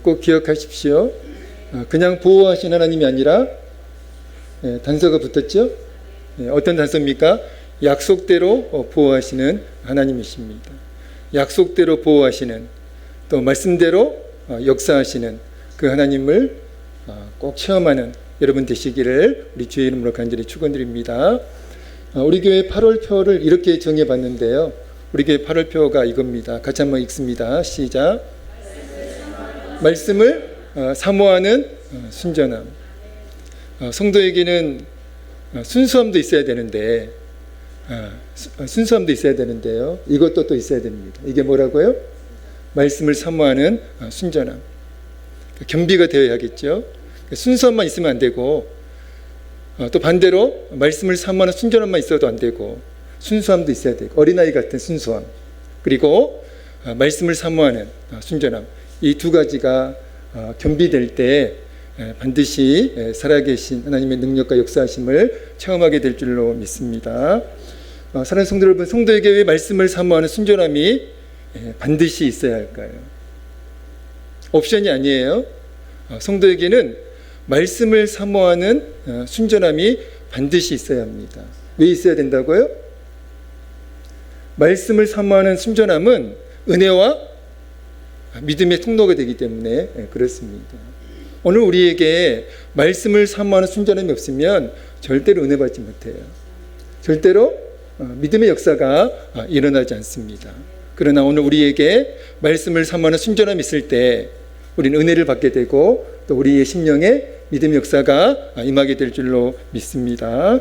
꼭 기억하십시오. 그냥 보호하신 하나님이 아니라 단서가 붙었죠. 어떤 단서입니까? 약속대로 보호하시는 하나님이십니다. 약속대로 보호하시는, 또 말씀대로 역사하시는 그 하나님을 꼭 체험하는 여러분 되시기를 우리 주의 이름으로 간절히 축원드립니다. 우리 교회 8월표를 이렇게 정해봤는데요. 우리 교회 8월표가 이겁니다. 같이 한번 읽습니다. 시작. 말씀을 사모하는 순전함. 성도에게는 순수함도 있어야 되는데, 순수함도 있어야 되는데요. 이것도 또 있어야 됩니다. 이게 뭐라고요? 말씀을 사모하는 순전함. 겸비가 되어야겠죠. 순수함만 있으면 안 되고, 또 반대로 말씀을 사모하는 순전함만 있어도 안 되고, 순수함도 있어야 되고, 어린아이 같은 순수함, 그리고 말씀을 사모하는 순전함, 이 두 가지가 겸비될 때 반드시 살아계신 하나님의 능력과 역사하심을 체험하게 될 줄로 믿습니다. 사랑하는 성도 여러분, 성도에게 왜 말씀을 사모하는 순전함이 반드시 있어야 할까요? 옵션이 아니에요. 성도에게는 말씀을 사모하는 순전함이 반드시 있어야 합니다. 왜 있어야 된다고요? 말씀을 사모하는 순전함은 은혜와 믿음의 통로가 되기 때문에 그렇습니다. 오늘 우리에게 말씀을 사모하는 순전함이 없으면 절대로 은혜 받지 못해요. 절대로 믿음의 역사가 일어나지 않습니다. 그러나 오늘 우리에게 말씀을 사모하는 순전함이 있을 때 우리는 은혜를 받게 되고 또 우리의 심령에 믿음의 역사가 임하게 될 줄로 믿습니다.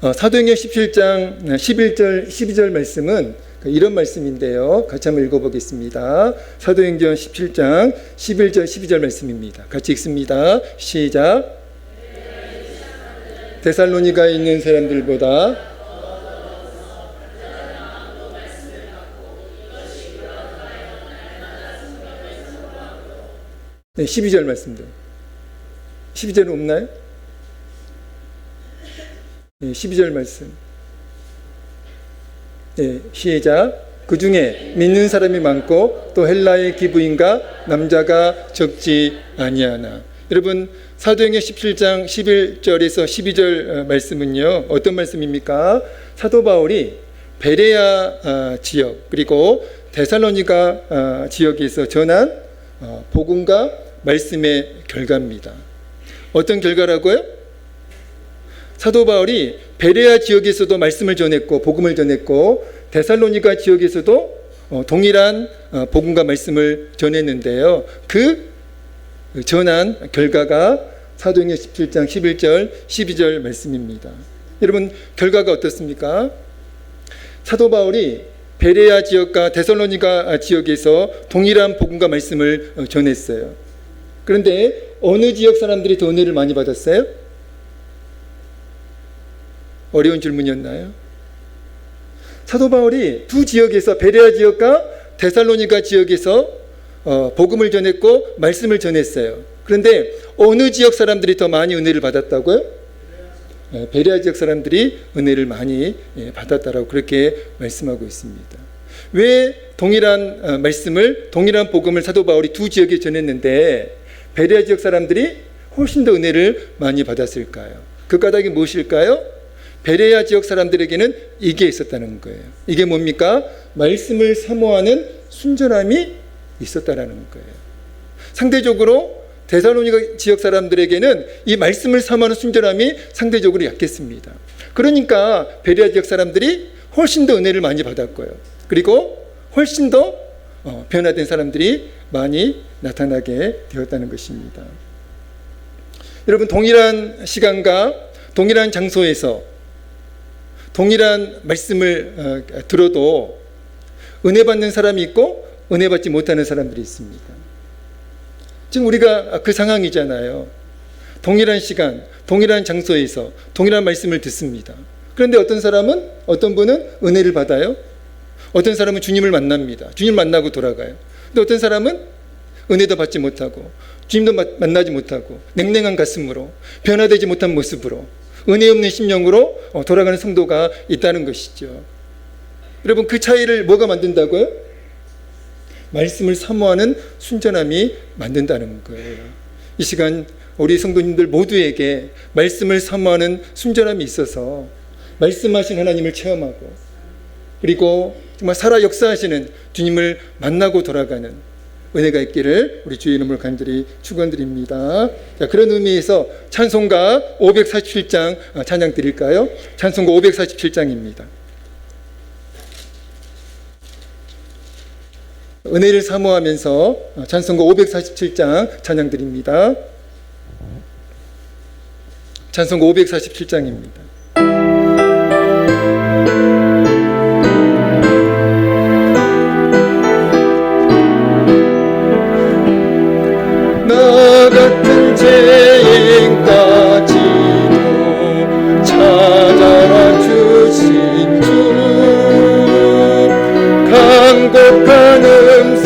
사도행전 17장 11절 12절 말씀은 이런 말씀인데요. 같이 한번 읽어보겠습니다. 사도행전 17장 11절 12절 말씀입니다. 같이 읽습니다. 시작. 데살로니가에 있는 사람들보다 12절 말씀도. 12절은 없나요? 12절 말씀. 시작. 그 중에 믿는 사람이 많고 또 헬라의 기부인과 남자가 적지 아니하나. 여러분, 사도행전 17장 11절에서 12절 말씀은요, 어떤 말씀입니까? 사도 바울이 베레아 지역 그리고 데살로니가 지역에서 전한 복음과 말씀의 결과입니다. 어떤 결과라고요? 사도 바울이 베레아 지역에서도 말씀을 전했고 복음을 전했고 데살로니가 지역에서도 동일한 복음과 말씀을 전했는데요. 그 전한 결과가 사도행전 17장 11절 12절 말씀입니다. 여러분, 결과가 어떻습니까? 사도 바울이 베레아 지역과 데살로니가 지역에서 동일한 복음과 말씀을 전했어요. 그런데 어느 지역 사람들이 더 은혜를 많이 받았어요? 어려운 질문이었나요? 사도 바울이 두 지역에서, 베레아 지역과 데살로니가 지역에서 복음을 전했고 말씀을 전했어요. 그런데 어느 지역 사람들이 더 많이 은혜를 받았다고요? 베레아 지역 사람들이 은혜를 많이 받았다라고 그렇게 말씀하고 있습니다. 왜 동일한 말씀을, 동일한 복음을 사도 바울이 두 지역에 전했는데 베레아 지역 사람들이 훨씬 더 은혜를 많이 받았을까요? 그 까닭이 무엇일까요? 베레아 지역 사람들에게는 이게 있었다는 거예요. 이게 뭡니까? 말씀을 사모하는 순전함이 있었다라는 거예요. 상대적으로 데살로니가 지역 사람들에게는 이 말씀을 사모하는 순전함이 상대적으로 약했습니다. 그러니까 베레아 지역 사람들이 훨씬 더 은혜를 많이 받았고요. 그리고 훨씬 더 변화된 사람들이 많이 나타나게 되었다는 것입니다. 여러분, 동일한 시간과 동일한 장소에서 동일한 말씀을 들어도 은혜 받는 사람이 있고 은혜 받지 못하는 사람들이 있습니다. 지금 우리가 그 상황이잖아요. 동일한 시간, 동일한 장소에서 동일한 말씀을 듣습니다. 그런데 어떤 사람은, 어떤 분은 은혜를 받아요. 어떤 사람은 주님을 만납니다. 주님을 만나고 돌아가요. 근데 어떤 사람은 은혜도 받지 못하고 주님도 만나지 못하고 냉랭한 가슴으로, 변화되지 못한 모습으로, 은혜 없는 심령으로 돌아가는 성도가 있다는 것이죠. 여러분, 그 차이를 뭐가 만든다고요? 말씀을 사모하는 순전함이 만든다는 거예요. 이 시간 우리 성도님들 모두에게 말씀을 사모하는 순전함이 있어서 말씀하신 하나님을 체험하고, 그리고 정말 살아 역사하시는 주님을 만나고 돌아가는 은혜가 있기를 우리 주의 이름으로 간절히 축원드립니다. 자, 그런 의미에서 찬송가 547장 찬양 드릴까요? 찬송가 547장입니다. 은혜를 사모하면서 찬송가 547장 찬양 드립니다. 찬송가 547장입니다. 나 같은 죄인까지도 찾아와 주신 주, 간곡한 음성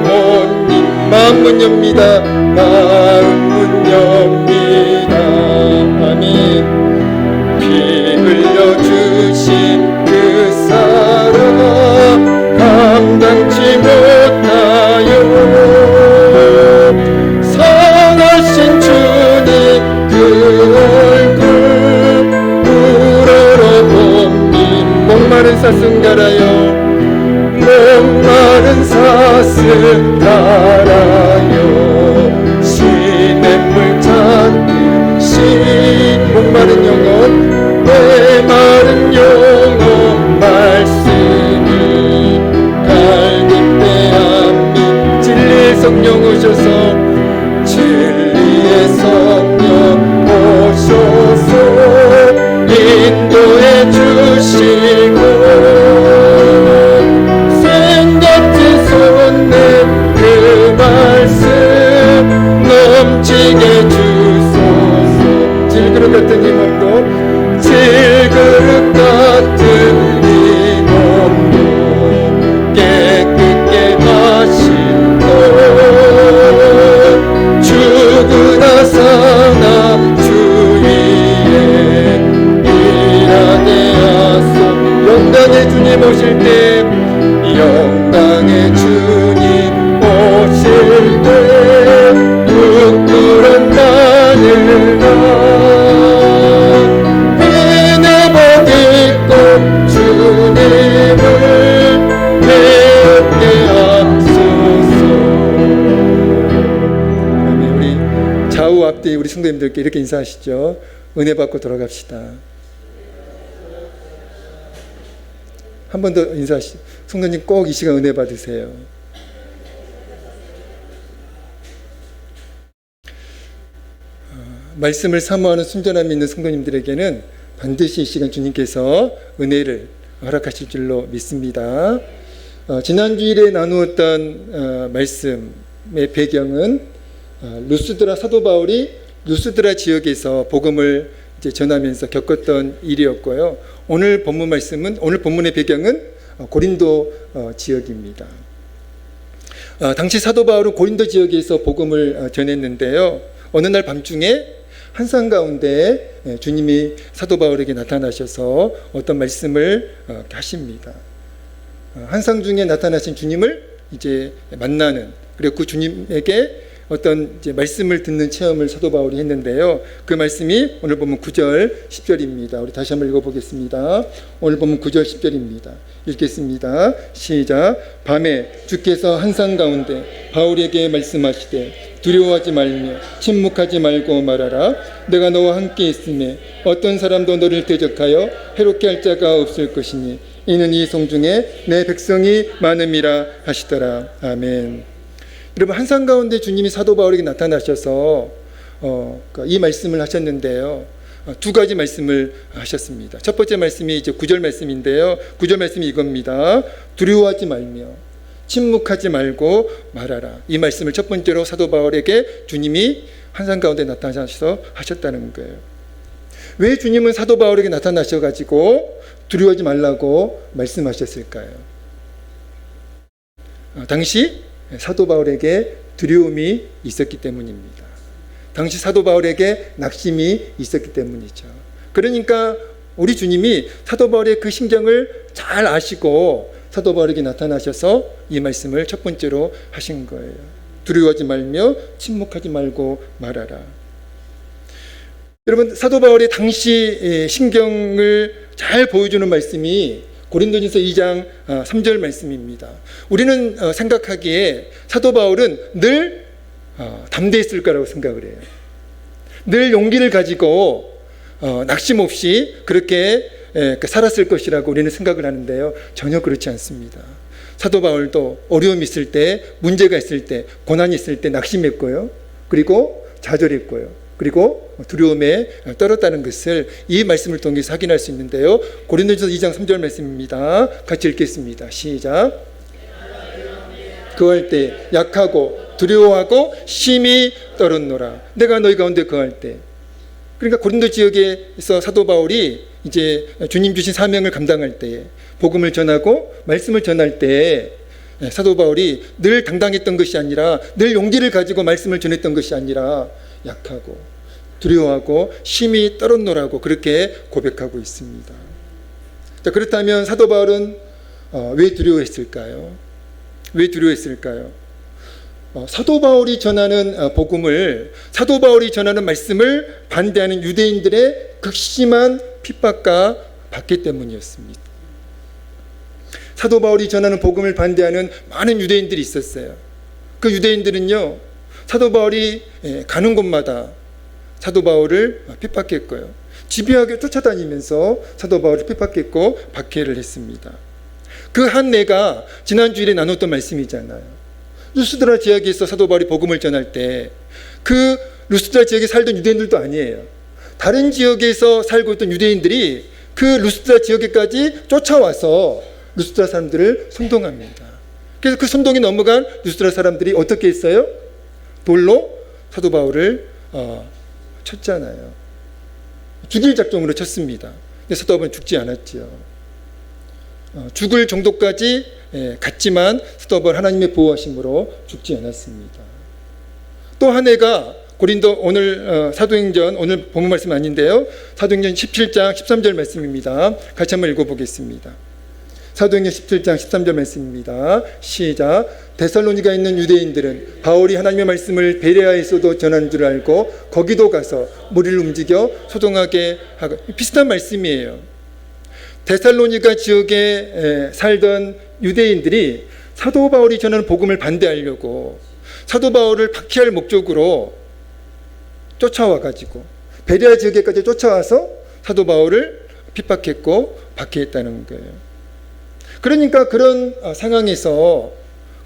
못님 마음 문 엽니다. 마음 문 엽니다. 아멘. 피 흘려주신 그 사랑 감당치 못하여 선하신 주님 그 얼굴 우러러봅니. 목마른 사슴 갈아요. 목마른 사슴 갈아요. 시냇물 찾듯이 목마른 영혼 메마른 영혼 말씀이 갈빗대 앞니. 진리의 성령 오셔서 진리의 성령 오셔서 인도해 주시고 생같이 솟는 그 말씀 넘치게 주소서. 질그릇 같은 이 몸도 질그릇 같은 이 몸도 깨끗게 마신 것 죽으나 사나 주 위에 일하게 하소. 영광의 주님 오실 때, 영광의 주님 오실 때 부끄러운 나를 은혜 복 입고 주님을 배우게 하소서. 아멘. 우리 좌우 앞뒤 우리 성도님들께 이렇게 인사하시죠. 은혜 받고 돌아갑시다. 한 번 더 인사하시죠. 성도님 꼭 이 시간 은혜 받으세요. 말씀을 사모하는 순전함이 있는 성도님들에게는 반드시 이 시간 주님께서 은혜를 허락하실 줄로 믿습니다. 지난 주일에 나누었던 말씀의 배경은 루스드라 사도 바울이 루스드라 지역에서 복음을 이제 전하면서 겪었던 일이었고요. 오늘 본문의 배경은 고린도 지역입니다. 당시 사도 바울은 고린도 지역에서 복음을 전했는데요. 어느 날 밤중에 한산 가운데 주님이 사도 바울에게 나타나셔서 어떤 말씀을 하십니다. 한상 중에 나타나신 주님을 이제 만나는, 그리고 그 주님에게 어떤 이제 말씀을 듣는 체험을 사도 바울이 했는데요. 그 말씀이 오늘 보면 9절 10절입니다. 우리 다시 한번 읽어보겠습니다. 오늘 보면 9절 10절입니다. 읽겠습니다. 시작. 밤에 주께서 한산 가운데 바울에게 말씀하시되 두려워하지 말며 침묵하지 말고 말하라. 내가 너와 함께 있음에 어떤 사람도 너를 대적하여 해롭게 할 자가 없을 것이니 이는 이 성중에 내 백성이 많음이라 하시더라. 아멘. 여러분, 한산 가운데 주님이 사도 바울에게 나타나셔서 이 말씀을 하셨는데요. 두 가지 말씀을 하셨습니다. 첫 번째 말씀이 이제 9절 말씀인데요. 9절 말씀이 이겁니다. 두려워하지 말며 침묵하지 말고 말하라. 이 말씀을 첫 번째로 사도 바울에게 주님이 한산 가운데 나타나셔서 하셨다는 거예요. 왜 주님은 사도 바울에게 나타나셔가지고 두려워하지 말라고 말씀하셨을까요? 당시 사도 바울에게 두려움이 있었기 때문입니다. 당시 사도 바울에게 낙심이 있었기 때문이죠. 그러니까 우리 주님이 사도 바울의 그 심정을 잘 아시고 사도 바울에게 나타나셔서 이 말씀을 첫 번째로 하신 거예요. 두려워하지 말며 침묵하지 말고 말하라. 여러분, 사도 바울의 당시 신경을 잘 보여주는 말씀이 고린도전서 2장 3절 말씀입니다. 우리는 생각하기에 사도 바울은 늘 담대했을 거라고 생각을 해요. 늘 용기를 가지고 낙심 없이 그렇게 살았을 것이라고 우리는 생각을 하는데요. 전혀 그렇지 않습니다. 사도 바울도 어려움이 있을 때, 문제가 있을 때, 고난이 있을 때 낙심했고요. 그리고 좌절했고요. 그리고 두려움에 떨었다는 것을 이 말씀을 통해서 확인할 수 있는데요. 고린도전서 2장 3절 말씀입니다. 같이 읽겠습니다. 시작. 거할 때 약하고 두려워하고 심히 떨었노라. 내가 너희 가운데 거할 때. 그러니까 고린도 지역에서 사도 바울이 이제 주님 주신 사명을 감당할 때에 복음을 전하고 말씀을 전할 때에 사도 바울이 늘 당당했던 것이 아니라 늘 용기를 가지고 말씀을 전했던 것이 아니라 약하고 두려워하고 심히 떨었노라고 그렇게 고백하고 있습니다. 자, 그렇다면 사도 바울은 왜 두려워했을까요? 왜 두려워했을까요? 사도 바울이 전하는 복음을, 사도 바울이 전하는 말씀을 반대하는 유대인들의 극심한 핍박과 받기 때문이었습니다. 사도 바울이 전하는 복음을 반대하는 많은 유대인들이 있었어요. 그 유대인들은요, 사도 바울이 가는 곳마다 사도 바울을 핍박했고요. 집요하게 쫓아다니면서 사도 바울을 핍박했고 박해를 했습니다. 그 한 내가 지난 주일에 나눴던 말씀이잖아요. 루스드라 지역에서 사도 바울이 복음을 전할 때 그 루스드라 지역에 살던 유대인들도 아니에요. 다른 지역에서 살고 있던 유대인들이 그 루스드라 지역에까지 쫓아와서 루스드라 사람들을 선동합니다. 그래서 그 선동이 넘어간 루스드라 사람들이 어떻게 했어요? 돌로 사도 바울을 쳤잖아요. 죽일 작정으로 쳤습니다. 근데 사도 바울은 죽지 않았죠. 죽을 정도까지 갔지만 사도 바울 하나님의 보호하심으로 죽지 않았습니다. 또 한 해가 고린도 오늘 사도행전 오늘 본문 말씀 아닌데요. 사도행전 17장 13절 말씀입니다. 같이 한번 읽어보겠습니다. 사도행전 17장 13절 말씀입니다. 시작. 데살로니가 있는 유대인들은 바울이 하나님의 말씀을 베레아에서도 전하는 줄 알고 거기도 가서 무리를 움직여 소동하게 하고, 비슷한 말씀이에요. 데살로니가 지역에 살던 유대인들이 사도 바울이 전하는 복음을 반대하려고 사도 바울을 박해할 목적으로 쫓아와가지고 베레아 지역에까지 쫓아와서 사도 바울을 핍박했고 박해했다는 거예요. 그러니까 그런 상황에서,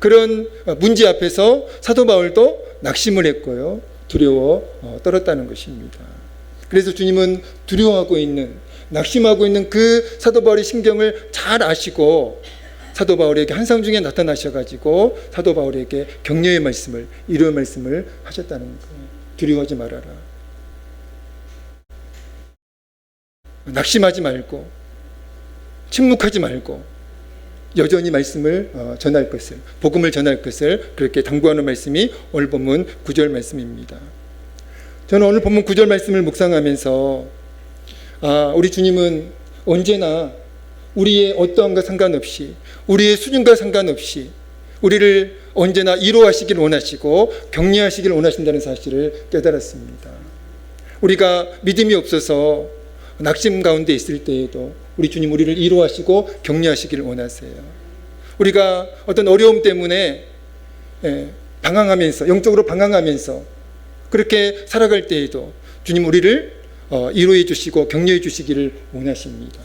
그런 문제 앞에서 사도 바울도 낙심을 했고요. 두려워 떨었다는 것입니다. 그래서 주님은 두려워하고 있는, 낙심하고 있는 그 사도 바울의 심경을 잘 아시고 사도 바울에게 한상 중에 나타나셔가지고 사도 바울에게 격려의 말씀을, 위로의 말씀을 하셨다는 거예요. 두려워하지 말아라. 낙심하지 말고 침묵하지 말고 여전히 말씀을 전할 것을, 복음을 전할 것을 그렇게 당부하는 말씀이 오늘 본문 9절 말씀입니다. 저는 오늘 본문 9절 말씀을 묵상하면서 우리 주님은 언제나 우리의 어떠함과 상관없이, 우리의 수준과 상관없이 우리를 언제나 위로하시길 원하시고 격려하시길 원하신다는 사실을 깨달았습니다. 우리가 믿음이 없어서 낙심 가운데 있을 때에도 우리 주님 우리를 위로하시고 격려하시기를 원하세요. 우리가 어떤 어려움 때문에 방황하면서, 영적으로 방황하면서 그렇게 살아갈 때에도 주님 우리를 위로해 주시고 격려해 주시기를 원하십니다.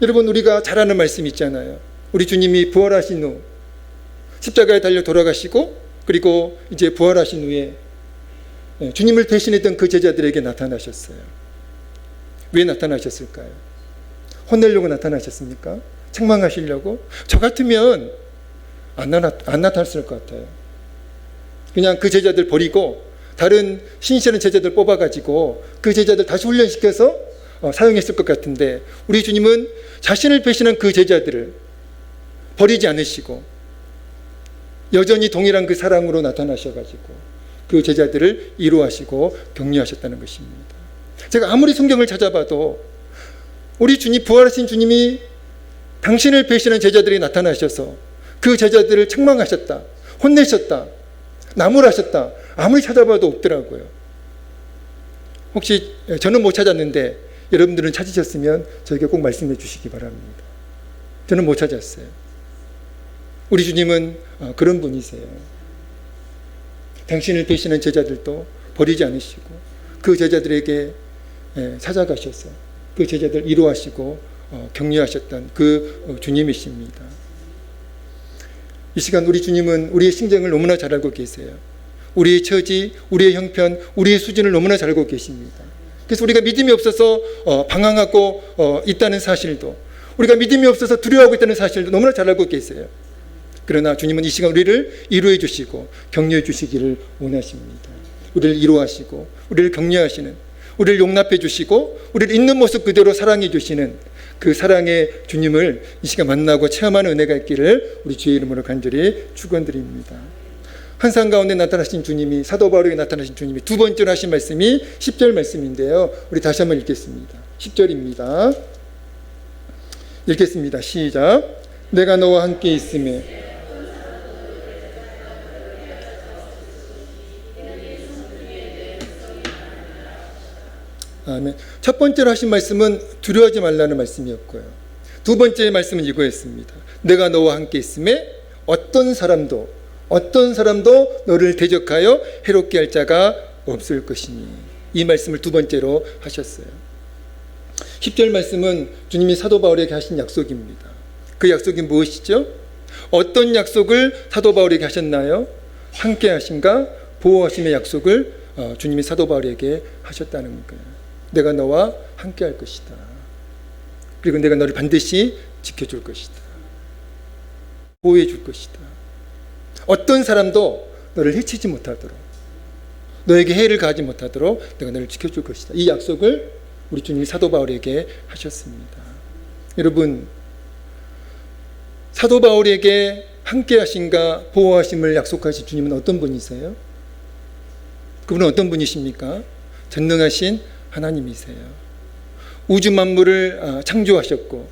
여러분, 우리가 잘 아는 말씀 있잖아요. 우리 주님이 부활하신 후 십자가에 달려 돌아가시고 그리고 이제 부활하신 후에 주님을 대신했던 그 제자들에게 나타나셨어요. 왜 나타나셨을까요? 혼내려고 나타나셨습니까? 책망하시려고? 저 같으면 안 나타났을 것 같아요. 그냥 그 제자들 버리고 다른 신실한 제자들 뽑아가지고 그 제자들 다시 훈련시켜서 사용했을 것 같은데, 우리 주님은 자신을 배신한 그 제자들을 버리지 않으시고 여전히 동일한 그 사랑으로 나타나셔가지고 그 제자들을 위로하시고 격려하셨다는 것입니다. 제가 아무리 성경을 찾아봐도 우리 주님, 부활하신 주님이 당신을 배신한 제자들이 나타나셔서 그 제자들을 책망하셨다, 혼내셨다, 나무라셨다. 아무리 찾아봐도 없더라고요. 혹시 저는 못 찾았는데 여러분들은 찾으셨으면 저에게 꼭 말씀해 주시기 바랍니다. 저는 못 찾았어요. 우리 주님은 그런 분이세요. 당신을 배신한 제자들도 버리지 않으시고 그 제자들에게 찾아가셔서 그 제자들 위로하시고 격려하셨던 그 주님이십니다. 이 시간 우리 주님은 우리의 심정을 너무나 잘 알고 계세요. 우리의 처지, 우리의 형편, 우리의 수준을 너무나 잘 알고 계십니다. 그래서 우리가 믿음이 없어서 방황하고 있다는 사실도, 우리가 믿음이 없어서 두려워하고 있다는 사실도 너무나 잘 알고 계세요. 그러나 주님은 이 시간 우리를 위로해 주시고 격려해 주시기를 원하십니다. 우리를 위로하시고 우리를 격려하시는, 우리를 용납해 주시고 우리를 있는 모습 그대로 사랑해 주시는 그 사랑의 주님을 이 시간 만나고 체험하는 은혜가 있기를 우리 주의 이름으로 간절히 축원드립니다. 환상 가운데 나타나신 주님이, 사도 바울에게 나타나신 주님이 두 번째로 하신 말씀이 10절 말씀인데요. 우리 다시 한번 읽겠습니다. 10절입니다. 읽겠습니다. 시작. 내가 너와 함께 있음에 아멘. 첫 번째로 하신 말씀은 두려워하지 말라는 말씀이었고요. 두 번째 말씀은 이거였습니다. 내가 너와 함께 있음에 어떤 사람도 너를 대적하여 해롭게 할 자가 없을 것이니. 이 말씀을 두 번째로 하셨어요. 10절 말씀은 주님이 사도 바울에게 하신 약속입니다. 그 약속이 무엇이죠? 어떤 약속을 사도 바울에게 하셨나요? 함께 하심과 보호하심의 약속을 주님이 사도 바울에게 하셨다는 거예요. 내가 너와 함께 할 것이다. 그리고 내가 너를 반드시 지켜줄 것이다. 보호해 줄 것이다. 어떤 사람도 너를 해치지 못하도록, 너에게 해를 가하지 못하도록 내가 너를 지켜줄 것이다. 이 약속을 우리 주님이 사도 바울에게 하셨습니다. 여러분, 사도 바울에게 함께 하심과 보호하심을 약속하신 주님은 어떤 분이세요? 그분은 어떤 분이십니까? 전능하신 하나님이세요. 우주 만물을 창조하셨고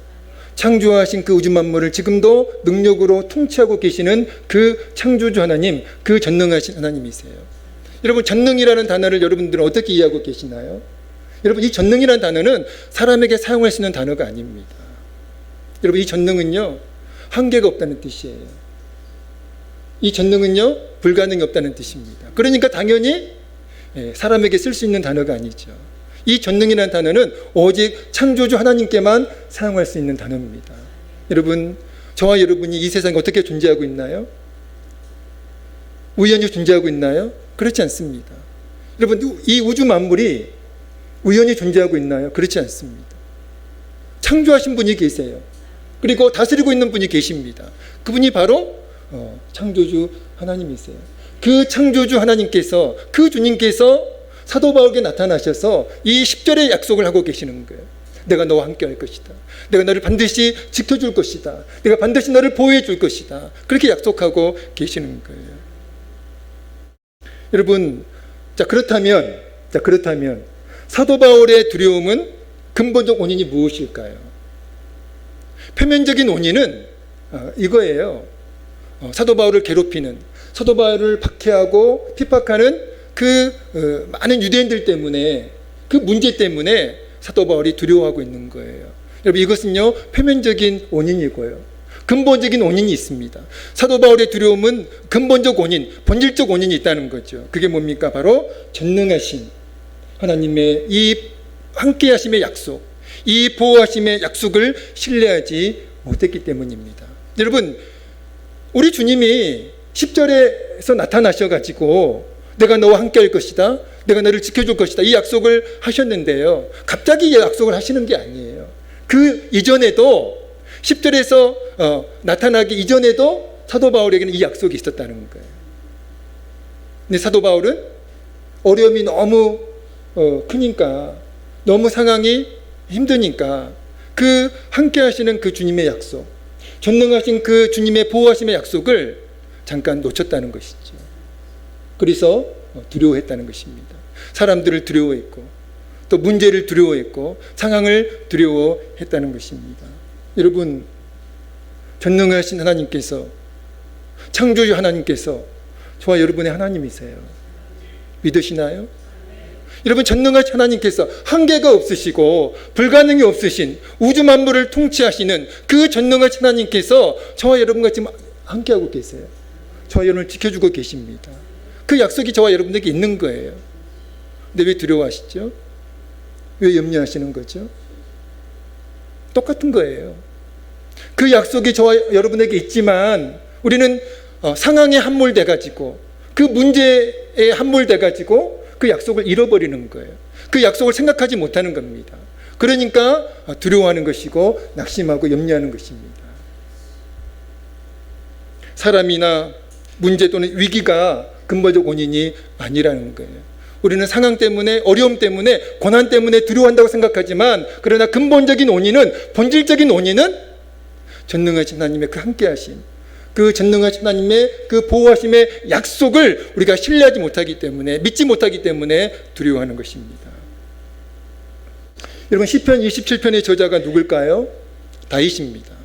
창조하신 그 우주 만물을 지금도 능력으로 통치하고 계시는 그 창조주 하나님, 그 전능하신 하나님이세요. 여러분, 전능이라는 단어를 여러분들은 어떻게 이해하고 계시나요? 여러분, 이 전능이라는 단어는 사람에게 사용할 수 있는 단어가 아닙니다. 여러분, 이 전능은요, 한계가 없다는 뜻이에요. 이 전능은요, 불가능이 없다는 뜻입니다. 그러니까 당연히 사람에게 쓸 수 있는 단어가 아니죠. 이 전능이라는 단어는 오직 창조주 하나님께만 사용할 수 있는 단어입니다. 여러분, 저와 여러분이 이 세상에 어떻게 존재하고 있나요? 우연히 존재하고 있나요? 그렇지 않습니다. 여러분, 이 우주 만물이 우연히 존재하고 있나요? 그렇지 않습니다. 창조하신 분이 계세요. 그리고 다스리고 있는 분이 계십니다. 그분이 바로 창조주 하나님이세요. 그 창조주 하나님께서, 그 주님께서 사도 바울에게 나타나셔서 이 10절의 약속을 하고 계시는 거예요. 내가 너와 함께 할 것이다. 내가 너를 반드시 지켜줄 것이다. 내가 반드시 너를 보호해 줄 것이다. 그렇게 약속하고 계시는 거예요. 여러분, 그렇다면 사도 바울의 두려움은 근본적 원인이 무엇일까요? 표면적인 원인은 이거예요. 사도 바울을 괴롭히는, 사도 바울을 박해하고 핍박하는 그 많은 유대인들 때문에, 그 문제 때문에 사도 바울이 두려워하고 있는 거예요. 여러분, 이것은요, 표면적인 원인이고요, 근본적인 원인이 있습니다. 사도 바울의 두려움은 근본적 원인, 본질적 원인이 있다는 거죠. 그게 뭡니까? 바로 전능하신 하나님의 이 함께하심의 약속, 이 보호하심의 약속을 신뢰하지 못했기 때문입니다. 여러분, 우리 주님이 10절에서 나타나셔가지고 내가 너와 함께 할 것이다, 내가 너를 지켜줄 것이다, 이 약속을 하셨는데요, 갑자기 이 약속을 하시는 게 아니에요. 그 이전에도 10절에서 나타나기 이전에도 사도 바울에게는 이 약속이 있었다는 거예요. 근데 사도 바울은 어려움이 너무 크니까, 너무 상황이 힘드니까 그 함께 하시는 그 주님의 약속, 전능하신 그 주님의 보호하심의 약속을 잠깐 놓쳤다는 것이죠. 그래서 두려워했다는 것입니다. 사람들을 두려워했고, 또 문제를 두려워했고, 상황을 두려워했다는 것입니다. 여러분, 전능하신 하나님께서, 창조주 하나님께서 저와 여러분의 하나님이세요. 믿으시나요? 여러분, 전능하신 하나님께서 한계가 없으시고 불가능이 없으신 우주 만물을 통치하시는 그 전능하신 하나님께서 저와 여러분과 지금 함께하고 계세요. 저와 여러분을 지켜주고 계십니다. 그 약속이 저와 여러분에게 있는 거예요. 근데 왜 두려워하시죠? 왜 염려하시는 거죠? 똑같은 거예요. 그 약속이 저와 여러분에게 있지만 우리는 상황에 함몰돼 가지고, 그 문제에 함몰돼 가지고 그 약속을 잃어버리는 거예요. 그 약속을 생각하지 못하는 겁니다. 그러니까 두려워하는 것이고 낙심하고 염려하는 것입니다. 사람이나 문제 또는 위기가 근본적 원인이 아니라는 거예요. 우리는 상황 때문에, 어려움 때문에, 고난 때문에 두려워한다고 생각하지만, 그러나 근본적인 원인은, 본질적인 원인은 전능하신 하나님의 그 함께하심, 그 전능하신 하나님의 그 보호하심의 약속을 우리가 신뢰하지 못하기 때문에, 믿지 못하기 때문에 두려워하는 것입니다. 여러분, 시편 27편의 저자가 누굴까요? 다윗입니다.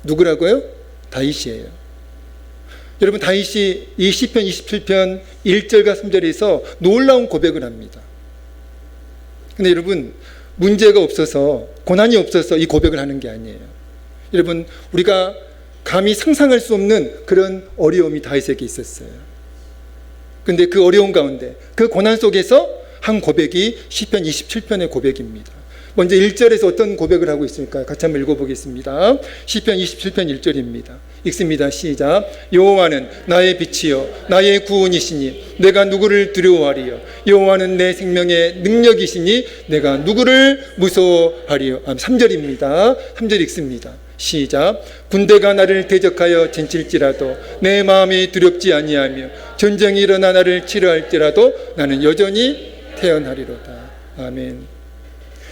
누구라고요? 다윗이에요. 여러분, 다윗이 이 시편 27편 1절과 3절에서 놀라운 고백을 합니다. 근데 여러분, 문제가 없어서, 고난이 없어서 이 고백을 하는 게 아니에요. 여러분, 우리가 감히 상상할 수 없는 그런 어려움이 다윗에게 있었어요. 근데 그 어려움 가운데, 그 고난 속에서 한 고백이 시편 27편의 고백입니다. 먼저 1절에서 어떤 고백을 하고 있을까요? 같이 한번 읽어보겠습니다. 시편 27편 1절입니다. 읽습니다. 시작. 여호와는 나의 빛이요 나의 구원이시니 내가 누구를 두려워하리요. 여호와는 내 생명의 능력이시니 내가 누구를 무서워하리요. 3절입니다. 3절 읽습니다. 시작. 군대가 나를 대적하여 쟁칠지라도 내 마음이 두렵지 아니하며 전쟁이 일어나 나를 치료할지라도 나는 여전히 태어나리로다. 아멘.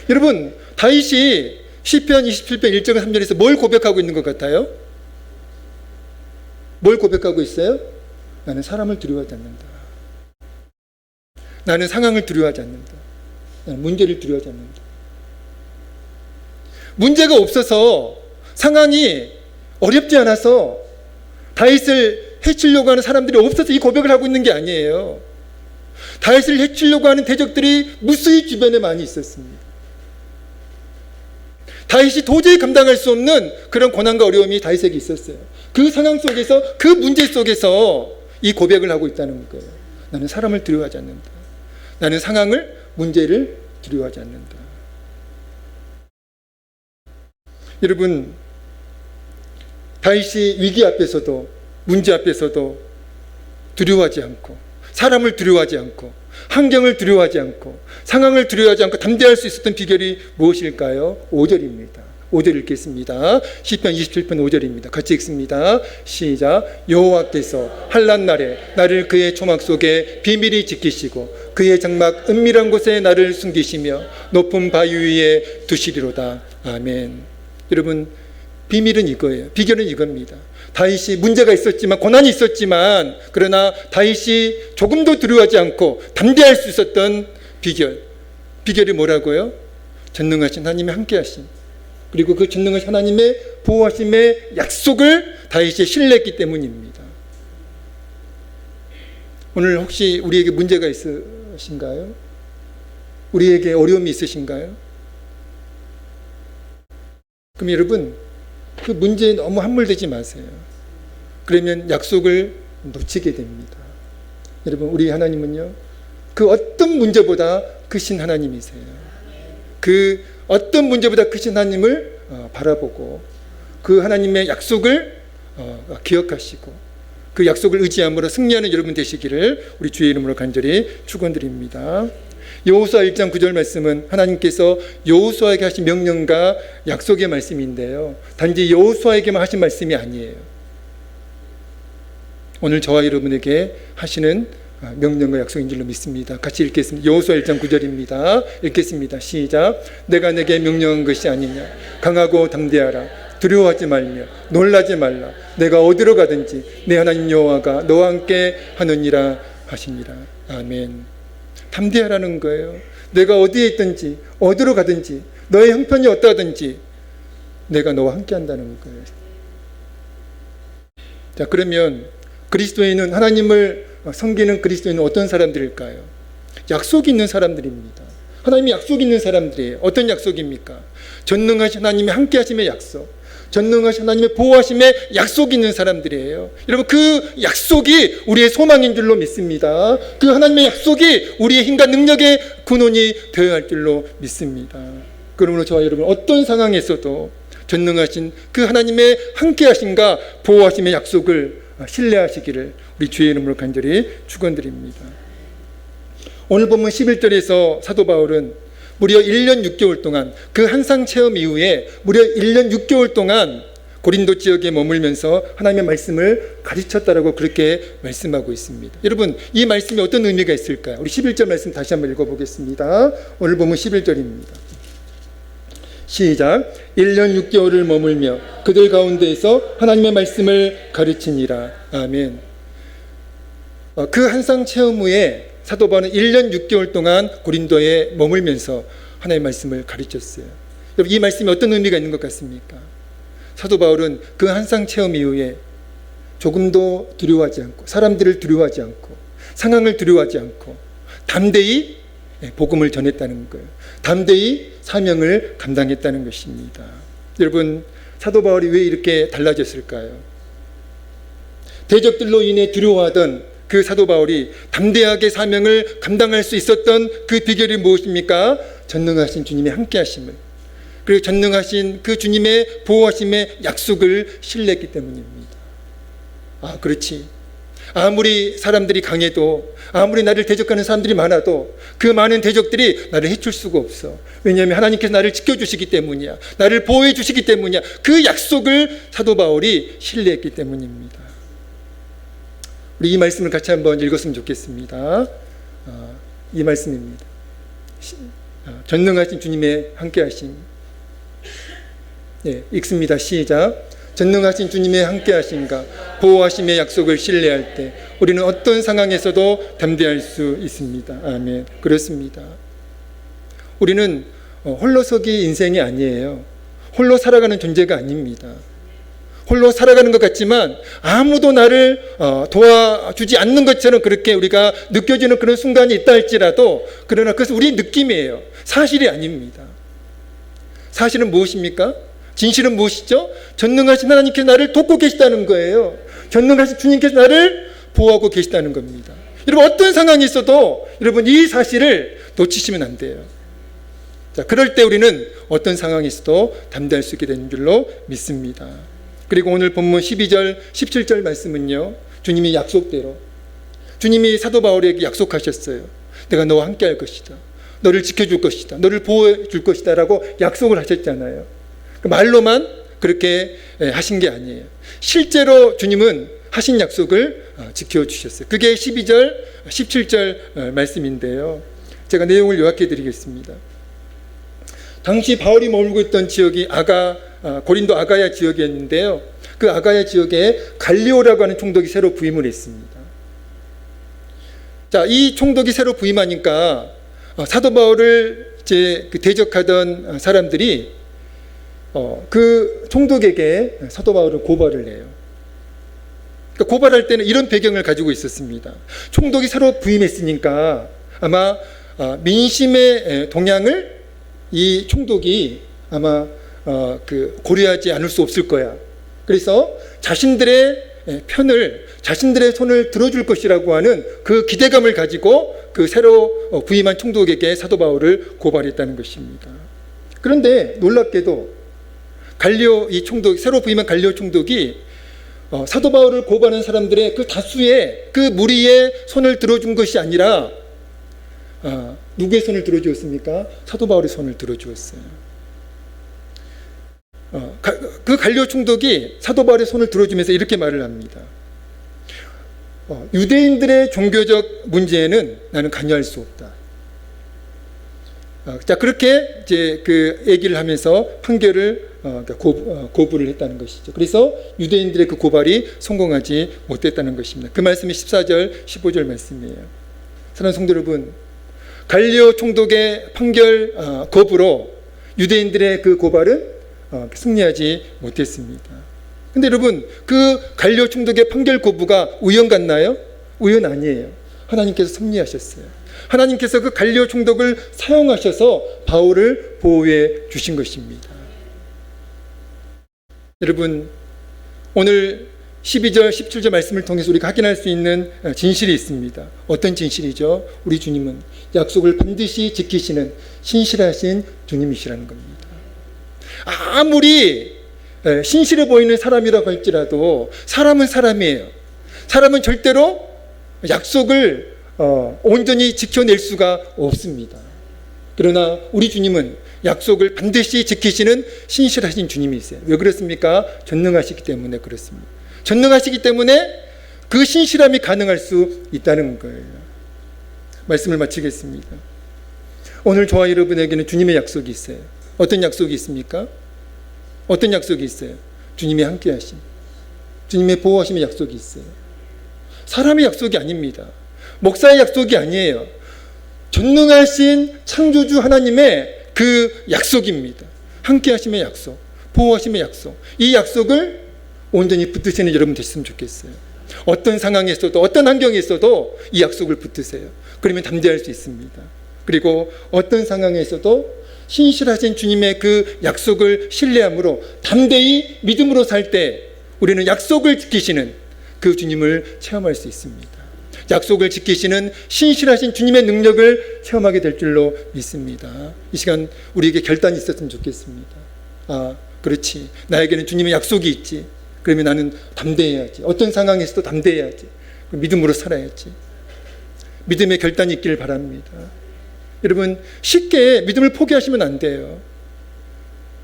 여러분, 다윗이 시편 27편 1절 3절에서 뭘 고백하고 있는 것 같아요? 뭘 고백하고 있어요? 나는 사람을 두려워하지 않는다. 나는 상황을 두려워하지 않는다. 나는 문제를 두려워하지 않는다. 문제가 없어서, 상황이 어렵지 않아서 다윗을 해치려고 하는 사람들이 없어서 이 고백을 하고 있는 게 아니에요. 다윗을 해치려고 하는 대적들이 무수히 주변에 많이 있었습니다. 다윗이 도저히 감당할 수 없는 그런 고난과 어려움이 다윗에게 있었어요. 그 상황 속에서, 그 문제 속에서 이 고백을 하고 있다는 거예요. 나는 사람을 두려워하지 않는다. 나는 상황을, 문제를 두려워하지 않는다. 여러분, 다윗이 위기 앞에서도, 문제 앞에서도 두려워하지 않고, 사람을 두려워하지 않고, 환경을 두려워하지 않고, 상황을 두려워하지 않고 담대할 수 있었던 비결이 무엇일까요? 5절입니다. 5절 읽겠습니다. 시편 27편 5절입니다. 같이 읽습니다. 시작. 여호와께서 환난 날에 나를 그의 초막 속에 비밀히 지키시고 그의 장막 은밀한 곳에 나를 숨기시며 높은 바위 위에 두시리로다. 아멘. 여러분, 비밀은 이거예요. 비결은 이겁니다. 다윗이 문제가 있었지만, 고난이 있었지만, 그러나 다윗이 조금도 두려워하지 않고 담대할 수 있었던 비결이 뭐라고요? 전능하신 하나님의 함께하심, 그리고 그 전능하신 하나님의 보호하심의 약속을 다윗이 신뢰했기 때문입니다. 오늘 혹시 우리에게 문제가 있으신가요? 우리에게 어려움이 있으신가요? 그럼 여러분, 그 문제에 너무 함몰되지 마세요. 그러면 약속을 놓치게 됩니다. 여러분, 우리 하나님은요, 그 어떤 문제보다 크신 하나님이세요. 그 어떤 문제보다 크신 하나님을 바라보고 그 하나님의 약속을 기억하시고 그 약속을 의지함으로 승리하는 여러분 되시기를 우리 주의 이름으로 간절히 축원드립니다. 여호수아 1장 9절 말씀은 하나님께서 여호수아에게 하신 명령과 약속의 말씀인데요, 단지 여호수아에게만 하신 말씀이 아니에요. 오늘 저와 여러분에게 하시는 명령과 약속인 줄로 믿습니다. 같이 읽겠습니다. 여호수아 1장 9절입니다. 읽겠습니다. 시작. 내가 내게 명령한 것이 아니냐. 강하고 당대하라. 두려워하지 말며 놀라지 말라. 내가 어디로 가든지 내 하나님 여호와가 너와 함께 하느니라 하시니라. 아멘. 담대하라는 거예요. 내가 어디에 있든지 어디로 가든지 너의 형편이 어떠하든지 내가 너와 함께 한다는 거예요. 자, 그러면 그리스도인은, 하나님을 섬기는 그리스도인은 어떤 사람들일까요? 약속이 있는 사람들입니다. 하나님이 약속이 있는 사람들이에요. 어떤 약속입니까? 전능하신 하나님의 함께 하심의 약속, 전능하신 하나님의 보호하심의 약속이 있는 사람들이에요. 여러분, 그 약속이 우리의 소망인 줄로 믿습니다. 그 하나님의 약속이 우리의 힘과 능력의 근원이 되어야 할 줄로 믿습니다. 그러므로 저와 여러분, 어떤 상황에서도 전능하신 그 하나님의 함께 하심과 보호하심의 약속을 신뢰하시기를 우리 주의 이름으로 간절히 축원드립니다. 오늘 본문 11절에서 사도 바울은 무려 1년 6개월 동안, 그 한상 체험 이후에 무려 1년 6개월 동안 고린도 지역에 머물면서 하나님의 말씀을 가르쳤다라고 그렇게 말씀하고 있습니다. 여러분, 이 말씀이 어떤 의미가 있을까요? 우리 11절 말씀 다시 한번 읽어보겠습니다. 오늘 본문 11절입니다. 시작. 1년 6개월을 머물며 그들 가운데에서 하나님의 말씀을 가르치니라. 아멘. 그 한상 체험 후에 사도 바울은 1년 6개월 동안 고린도에 머물면서 하나님의 말씀을 가르쳤어요. 여러분, 이 말씀이 어떤 의미가 있는 것 같습니까? 사도 바울은 그 한상 체험 이후에 조금도 두려워하지 않고, 사람들을 두려워하지 않고, 상황을 두려워하지 않고 담대히 복음을 전했다는 거예요. 담대히 사명을 감당했다는 것입니다. 여러분, 사도 바울이 왜 이렇게 달라졌을까요? 대적들로 인해 두려워하던 그 사도 바울이 담대하게 사명을 감당할 수 있었던 그 비결이 무엇입니까? 전능하신 주님의 함께 하심을, 그리고 전능하신 그 주님의 보호하심의 약속을 신뢰했기 때문입니다. 아, 그렇지. 아무리 사람들이 강해도, 아무리 나를 대적하는 사람들이 많아도 그 많은 대적들이 나를 해칠 수가 없어. 왜냐하면 하나님께서 나를 지켜주시기 때문이야. 나를 보호해 주시기 때문이야. 그 약속을 사도 바울이 신뢰했기 때문입니다. 우리 이 말씀을 같이 한번 읽었으면 좋겠습니다. 이 말씀입니다. 전능하신 주님의 함께하심. 읽습니다. 시작. 전능하신 주님의 함께하심과 보호하심의 약속을 신뢰할 때 우리는 어떤 상황에서도 담대할 수 있습니다. 아멘. 그렇습니다. 우리는 홀로서기 인생이 아니에요. 홀로 살아가는 존재가 아닙니다. 홀로 살아가는 것 같지만 아무도 나를 도와주지 않는 것처럼 그렇게 우리가 느껴지는 그런 순간이 있다 할지라도, 그러나 그것은 우리의 느낌이에요. 사실이 아닙니다. 사실은 무엇입니까? 진실은 무엇이죠? 전능하신 하나님께서 나를 돕고 계시다는 거예요. 전능하신 주님께서 나를 보호하고 계시다는 겁니다. 여러분, 어떤 상황이 있어도 여러분 이 사실을 놓치시면 안 돼요. 자, 그럴 때 우리는 어떤 상황에서도 담대할 수 있게 되는 줄로 믿습니다. 그리고 오늘 본문 12절, 17절 말씀은요, 주님이 약속대로, 주님이 사도 바울에게 약속하셨어요. 내가 너와 함께 할 것이다. 너를 지켜줄 것이다. 너를 보호해 줄 것이다 라고 약속을 하셨잖아요. 말로만 그렇게 하신 게 아니에요. 실제로 주님은 하신 약속을 지켜주셨어요. 그게 12절, 17절 말씀인데요. 제가 내용을 요약해 드리겠습니다. 당시 바울이 머물고 있던 지역이 고린도 아가야 지역이었는데요. 그 아가야 지역에 갈리오라고 하는 총독이 새로 부임을 했습니다. 자, 이 총독이 새로 부임하니까 사도 바울을 대적하던 사람들이 그 총독에게 사도 바울을 고발을 해요. 그러니까 고발할 때는 이런 배경을 가지고 있었습니다. 총독이 새로 부임했으니까 아마 민심의 동향을 이 총독이 아마 고려하지 않을 수 없을 거야. 그래서 자신들의 편을, 자신들의 손을 들어줄 것이라고 하는 그 기대감을 가지고 그 새로 부임한 총독에게 사도 바울을 고발했다는 것입니다. 그런데 놀랍게도 이 총독, 새로 부임한 갈리오 총독이 사도 바울을 고발한 사람들의 그 다수의 그 무리의 손을 들어준 것이 아니라 누구의 손을 들어주었습니까? 사도 바울의 손을 들어주었어요. 그 갈리오 총독이 사도 바울의 손을 들어주면서 이렇게 말을 합니다. 유대인들의 종교적 문제에는 나는 관여할 수 없다. 자, 그렇게 이제 그 얘기를 하면서 판결을 고부를 했다는 것이죠. 그래서 유대인들의 그 고발이 성공하지 못했다는 것입니다. 그 말씀이 14절, 15절 말씀이에요. 사랑하는 성도 여러분, 갈리오 총독의 판결 거부로 유대인들의 그 고발은 승리하지 못했습니다. 근데 여러분, 그 갈려 총독의 판결 거부가 우연 같나요? 우연 아니에요. 하나님께서 섭리하셨어요. 하나님께서 그 갈려 총독을 사용하셔서 바울을 보호해 주신 것입니다. 여러분, 오늘 12절, 17절 말씀을 통해서 우리가 확인할 수 있는 진실이 있습니다. 어떤 진실이죠? 우리 주님은 약속을 반드시 지키시는 신실하신 주님이시라는 겁니다. 아무리 신실해 보이는 사람이라고 할지라도 사람은 사람이에요. 사람은 절대로 약속을 온전히 지켜낼 수가 없습니다. 그러나 우리 주님은 약속을 반드시 지키시는 신실하신 주님이세요. 왜 그렇습니까? 전능하시기 때문에 그렇습니다. 전능하시기 때문에 그 신실함이 가능할 수 있다는 거예요. 말씀을 마치겠습니다. 오늘 저와 여러분에게는 주님의 약속이 있어요. 어떤 약속이 있습니까? 어떤 약속이 있어요? 주님의 함께하심, 주님의 보호하심의 약속이 있어요. 사람의 약속이 아닙니다. 목사의 약속이 아니에요. 전능하신 창조주 하나님의 그 약속입니다. 함께하심의 약속, 보호하심의 약속. 이 약속을 온전히 붙드시는 여러분 되셨으면 좋겠어요. 어떤 상황에 있어도, 어떤 환경에 있어도 이 약속을 붙드세요. 그러면 담대할 수 있습니다. 그리고 어떤 상황에 있어도 신실하신 주님의 그 약속을 신뢰함으로 담대히 믿음으로 살 때 우리는 약속을 지키시는 그 주님을 체험할 수 있습니다. 약속을 지키시는 신실하신 주님의 능력을 체험하게 될 줄로 믿습니다. 이 시간 우리에게 결단이 있었으면 좋겠습니다. 아, 그렇지. 나에게는 주님의 약속이 있지. 그러면 나는 담대해야지. 어떤 상황에서도 담대해야지. 믿음으로 살아야지. 믿음의 결단이 있기를 바랍니다. 여러분, 쉽게 믿음을 포기하시면 안 돼요.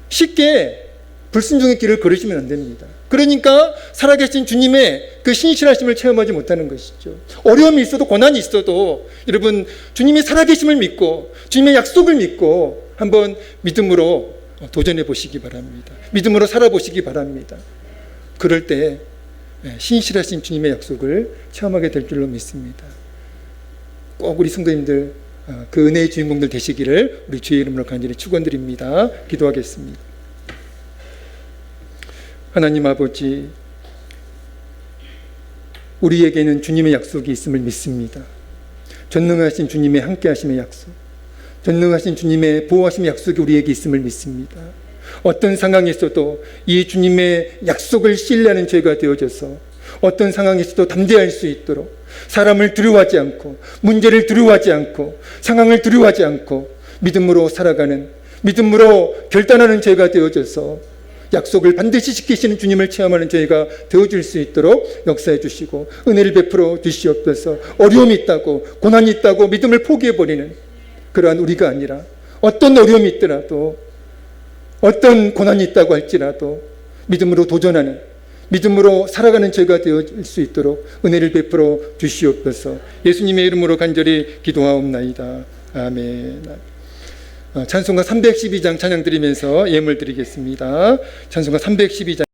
쉽게 불순종의 길을 걸으시면 안 됩니다. 그러니까 살아계신 주님의 그 신실하심을 체험하지 못하는 것이죠. 어려움이 있어도, 고난이 있어도 여러분, 주님의 살아계심을 믿고 주님의 약속을 믿고 한번 믿음으로 도전해 보시기 바랍니다. 믿음으로 살아보시기 바랍니다. 그럴 때 신실하신 주님의 약속을 체험하게 될 줄로 믿습니다. 꼭 우리 성도님들 그 은혜의 주인공들 되시기를 우리 주의 이름으로 간절히 축원드립니다. 기도하겠습니다. 하나님 아버지, 우리에게는 주님의 약속이 있음을 믿습니다. 전능하신 주님의 함께하심의 약속, 전능하신 주님의 보호하심의 약속이 우리에게 있음을 믿습니다. 어떤 상황에서도 이 주님의 약속을 신뢰하는 죄가 되어져서 어떤 상황에서도 담대할 수 있도록 사람을 두려워하지 않고, 문제를 두려워하지 않고, 상황을 두려워하지 않고 믿음으로 살아가는, 믿음으로 결단하는 죄가 되어져서 약속을 반드시 지키시는 주님을 체험하는 저희가 되어줄 수 있도록 역사해 주시고 은혜를 베풀어 주시옵소서. 어려움이 있다고, 고난이 있다고 믿음을 포기해버리는 그러한 우리가 아니라, 어떤 어려움이 있더라도, 어떤 고난이 있다고 할지라도 믿음으로 도전하는, 믿음으로 살아가는 저희가 되어질 수 있도록 은혜를 베풀어 주시옵소서. 예수님의 이름으로 간절히 기도하옵나이다. 아멘. 찬송가 312장 찬양 드리면서 예물 드리겠습니다. 찬송가 312장